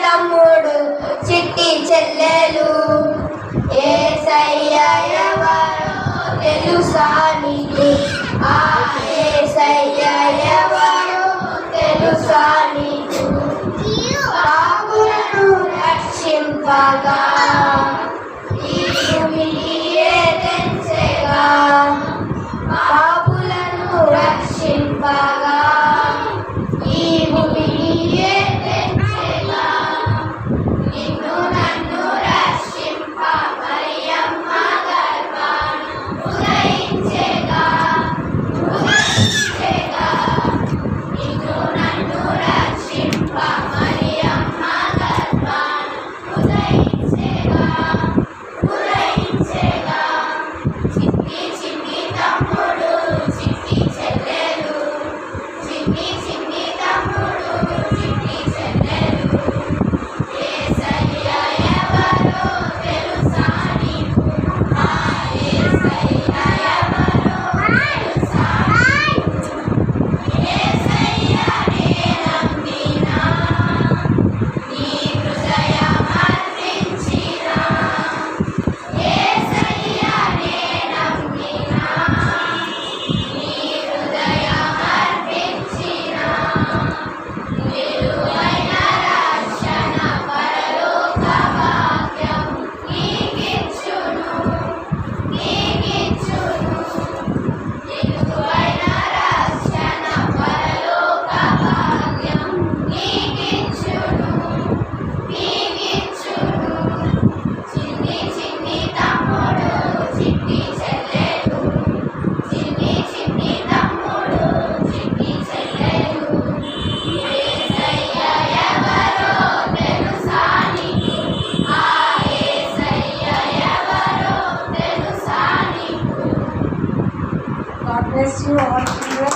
తమ్ముడు చిట్టి చెల్లెలు యేసయ్య ఎవరో తెలుసా నీకు ఆ యేసయ్య ఎవరో తెలుసా నీకు పాపులను రక్షింపగా ఈ భూమియే తెంచెగా పాపులను రక్షింపగా ఈ భూమియే తెంచెగా నిన్ను నన్ను రక్షింప మరియమ్మ గర్భాన ఉదయించెగా నిన్ను నన్ను రక్షింప మరియమ్మ గర్భాన ఉదయించెగా చిన్ని చిన్ని తమ్ముడు చిట్టి చెల్లెలు చిన్ని చిన్ని తమ్ముడు చిట్టి చెల్లెలు యేసయ్య ఎవరో తెలుసా నీకు ఆ యేసయ్య ఎవరో తెలుసా యేసయ్యనే నమ్మినా నీ హృదయం అర్పించినా యేసయ్యనే నమ్మినా నీ హృదయం అర్పించినా విలువైన రక్షణ పరలోక భాగ్యం నీకిచ్చును విలువైన రక్షణ పరలోక భాగ్యం నీకిచ్చును చిన్ని చిన్ని తమ్ముడు చిట్టి చెల్లెలు చిన్ని చిన్ని తమ్ముడు చిట్టి చెల్లెలు యేసయ్య ఎవరో తెలుసా నీకు ఆ యేసయ్య ఎవరో తెలుసా నీకు God bless you all children.